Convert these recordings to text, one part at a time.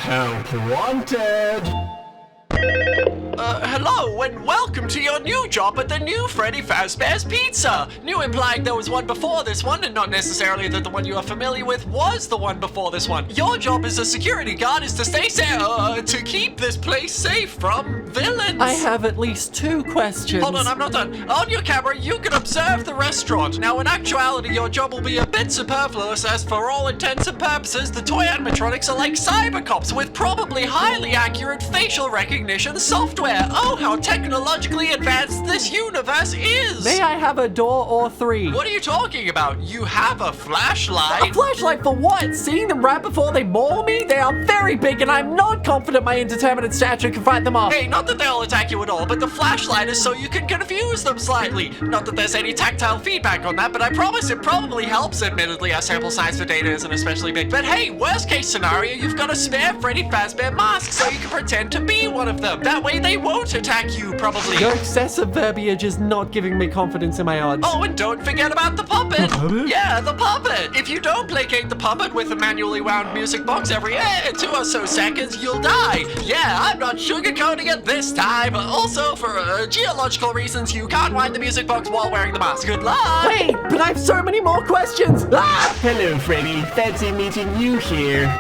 Help wanted! Hello and welcome to your new job at the new Freddy Fazbear's Pizza. New implying there was one before this one, and not necessarily that the one you are familiar with was the one before this one. Your job as a security guard is to stay safe, to keep this place safe from villains. I have at least 2 questions. Hold on, I'm not done. On your camera, you can observe the restaurant. Now, in actuality, your job will be a bit superfluous, as for all intents and purposes, the toy animatronics are like cyber cops with probably highly accurate facial recognition software. Oh, how technologically advanced this universe is! May I have a door or 3? What are you talking about? You have a flashlight? A flashlight for what? Seeing them right before they maul me? They are very big and I'm not confident my indeterminate stature can fight them off. Hey, not that they'll attack you at all, but the flashlight is so you can confuse them slightly. Not that there's any tactile feedback on that, but I promise it probably helps. Admittedly, our sample size for data isn't especially big. But hey, worst case scenario, you've got a spare Freddy Fazbear mask so you can pretend to be one of them. That way they won't attack you, probably. Your excessive verbiage is not giving me confidence in my odds. Oh, and don't forget about the puppet. The puppet? Yeah, the puppet. If you don't placate the puppet with a manually wound music box every 2 or so seconds, you'll die. Yeah, I'm not sugarcoating it this time. Also, for geological reasons, you can't wind the music box while wearing the mask. Good luck. Wait, but I have so many more questions. Ah! Hello, Freddy. Fancy meeting you here.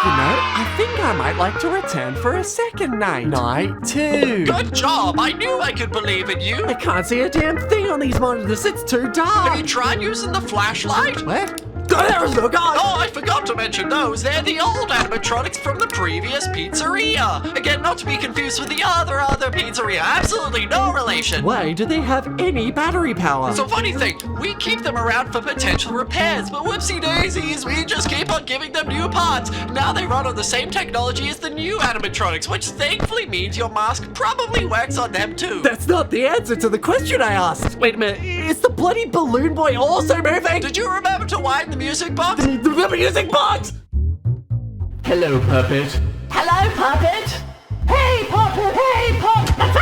You know, I think I might like to return for a second night. Night 2. Good job. I knew I could believe in you. I can't see a damn thing on these monitors. It's too dark. Have you tried using the flashlight? What? There is no God. Oh, I forgot to mention those. They're the old animatronics from the previous pizzeria. Again, not to be confused with the other pizzeria. Absolutely no relation. Why do they have any battery power? So funny thing, we keep them around for potential repairs, but whoopsie daisies, we just keep on giving them new parts. Now they run on the same technology as the new animatronics, which thankfully means your mask probably works on them too. That's not the answer to the question I asked. Wait a minute, is the bloody balloon boy also moving? Did you remember to wind the music box? The music box! Hello, puppet. Hello, puppet! Hey, puppet! Hey, puppet!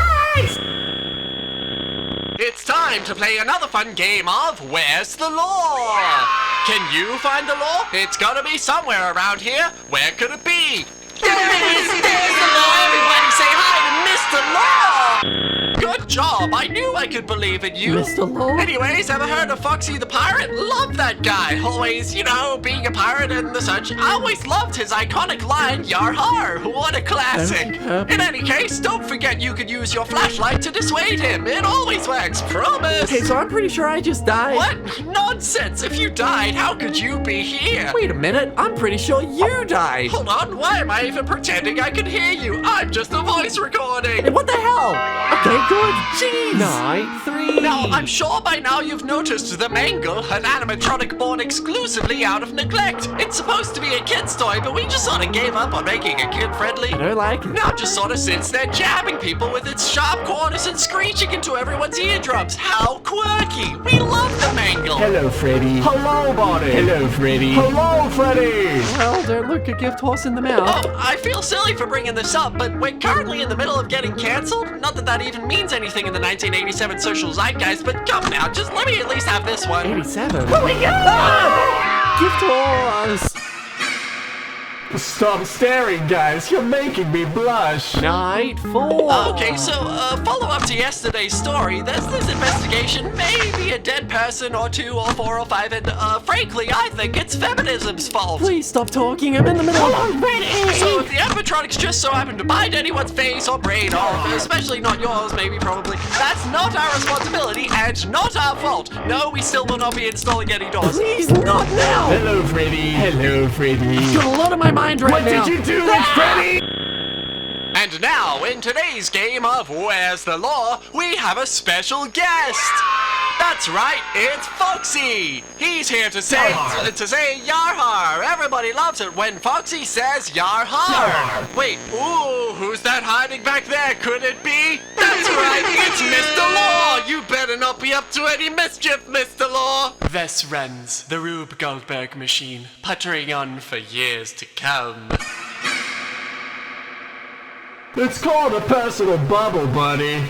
It's time to play another fun game of Where's the Law? Can you find the law? It's gotta be somewhere around here. Where could it be? There it is! There's the law! Everybody say hi to Mr. Law! Good job! I knew I could believe in you. Mr. Law? Anyways, ever heard of Foxy the Pirate? Love that guy. Always, you know, being a pirate and the such. I always loved his iconic line, Yar har! What a classic! In any case, don't forget you could use your flashlight to dissuade him. It always works, promise! Okay, so I'm pretty sure I just died. What? Nonsense! If you died, how could you be here? Wait a minute, I'm pretty sure you died. Hold on, why am I even pretending I can hear you? I'm just a voice recording! Hey, what the hell? Okay, good. Jeez. Night 3. Now, I'm sure by now you've noticed the Mangle, an animatronic born exclusively out of neglect. It's supposed to be a kid's toy, but we just sort of gave up on making it kid-friendly. I don't like it. Now it just sort of sits there jabbing people with its sharp corners and screeching into everyone's eardrums. How quirky! We love the Mangle! Hello, Freddy. Hello, buddy. Hello, Freddy. Hello, Freddy. Well, don't look a gift horse in the mouth. Oh, I feel silly for bringing this up, but we're currently in the middle of getting cancelled. Not that that even means anything in the 1987 social zeitgeist, but come now, just let me at least have this one. 87. Oh my God! Gift horse. Stop staring, guys. You're making me blush. Night 4. Okay, so, follow up to yesterday's story. There's this investigation, maybe a dead person or 2 or 4 or 5, and, frankly, I think it's feminism's fault. Please stop talking. I'm in the middle of Reverie. So if the animatronics just so happen to bite anyone's face or brain, or especially not yours, maybe, probably, that's not our responsibility and not our fault. No, we still will not be installing any doors. Please, not now. Hello, Freddy. Hello, Freddy. Got a lot on my mind right What now. did you do with Freddy? And now, in today's game of Where's the Law, we have a special guest. That's right, it's Foxy. He's here to say Yarhar. Everybody loves it when Foxy says Yarhar. Wait, ooh, who's that hiding back there? Could it be? That's right, it's Mr. Law. You better not be up to any mischief, Mr. Law. Thus runs the Rube Goldberg machine, puttering on for years to come. It's called a personal bubble, buddy.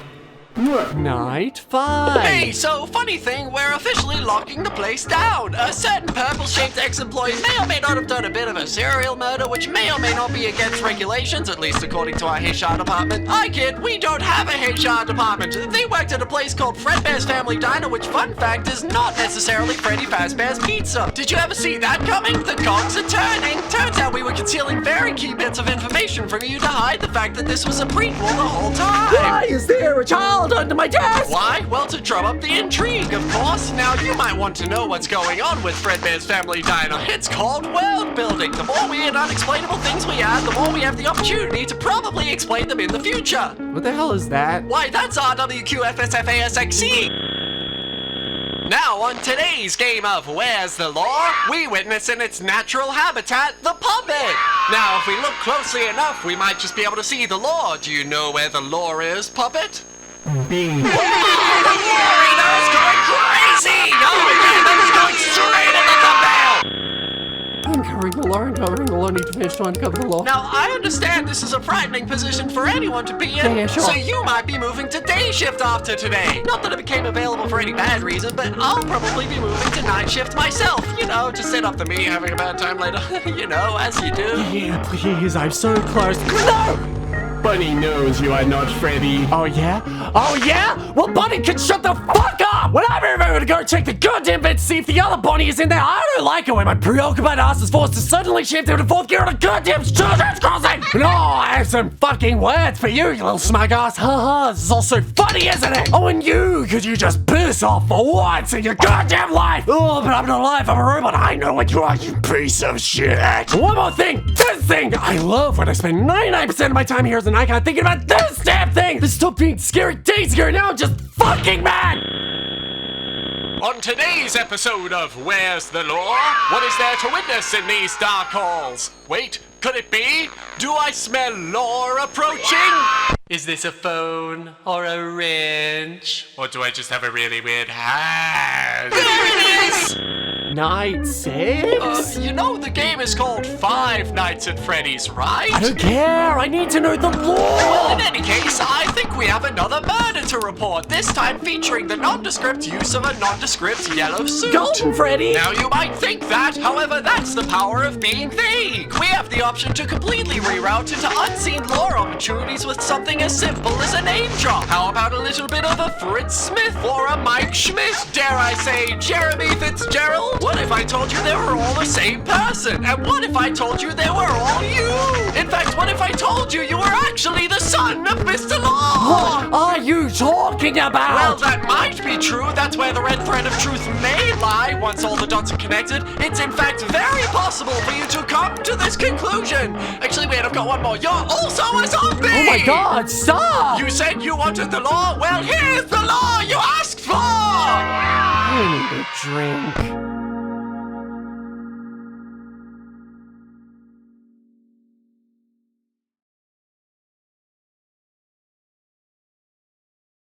Night 5. Hey, so funny thing, we're officially locking the place down. A certain purple-shaped ex-employee may or may not have done a bit of a serial murder, which may or may not be against regulations, at least according to our HR department. I kid, we don't have a HR department. They worked at a place called Fredbear's Family Diner, which, fun fact, is not necessarily Freddy Fazbear's Pizza. Did you ever see that coming? The cogs are turning. Turns out we were concealing very key bits of information from you to hide the fact that this was a prequel the whole time. Why is there a child under my desk? Why? Well, to drum up the intrigue, of course. Now, you might want to know what's going on with Fredbear's Family Diner. It's called world building. The more weird, unexplainable things we add, the more we have the opportunity to probably explain them in the future. What the hell is that? Why, that's RWQFSFASXE. Now, on today's game of Where's the Law, we witness in its natural habitat, the puppet. Now, if we look closely enough, we might just be able to see the law. Do you know where the law is, puppet? Bing. Oh, the reader is going crazy! Oh, yeah, that is going straight into the thumbnail! Uncovering the law, need to finish to uncover the law. Now, I understand this is a frightening position for anyone to be in, Yeah, sure. so you might be moving to day shift after today. Not that it became available for any bad reason, but I'll probably be moving to night shift myself. You know, to sit up to me having a bad time later. You know, as you do. Yeah, please, I'm so close. No! Bunny knows you are not Freddy. Oh yeah? Oh yeah? Well, Bunny can shut the fuck up! When I'm ever gonna go check the goddamn bed to see if the other Bunny is in there, I don't like it when my preoccupied ass is forced to suddenly shift into fourth gear on a goddamn children's crossing! No, I have some fucking words for you, you little smug ass. Haha, this is all so funny, isn't it? Oh, and could you just piss off for once in your goddamn life? Oh, but I'm not alive, I'm a robot. I know what you are, you piece of shit. One more thing, this thing! I love when I spend 99% of my time here as an icon thinking about this damn thing! This stopped being scary days ago, now I'm just fucking mad! On today's episode of Where's the Law, what is there to witness in these dark halls? Wait, could it be? Do I smell law approaching? Is this a phone or a wrench? Or do I just have a really weird hand? There it is! Night 6? You know the game is called Five Nights at Freddy's, right? I don't care, I need to know the law! Well, in any case, I think we have another murder to report, this time featuring the nondescript use of a nondescript yellow suit. Golden Freddy! Now you might think that, however, that's the power of being vague. We have the option to completely reroute into unseen lore opportunities with something as simple as a name drop. How about a little bit of a Fritz Smith or a Mike Schmidt? Dare I say Jeremy Fitzgerald? What if I told you they were all the same person? And what if I told you they were all you? In fact, what if I told you you were actually the son of Mr. Law? What are you talking about? Well, that might be true. That's where the red thread of truth may lie. Once all the dots are connected, it's in fact very possible for you to come to this conclusion. Actually, wait, I've got one more. You're also a zombie! Oh my god, stop! You said you wanted the law? Well, here's the law you asked for! I need a drink.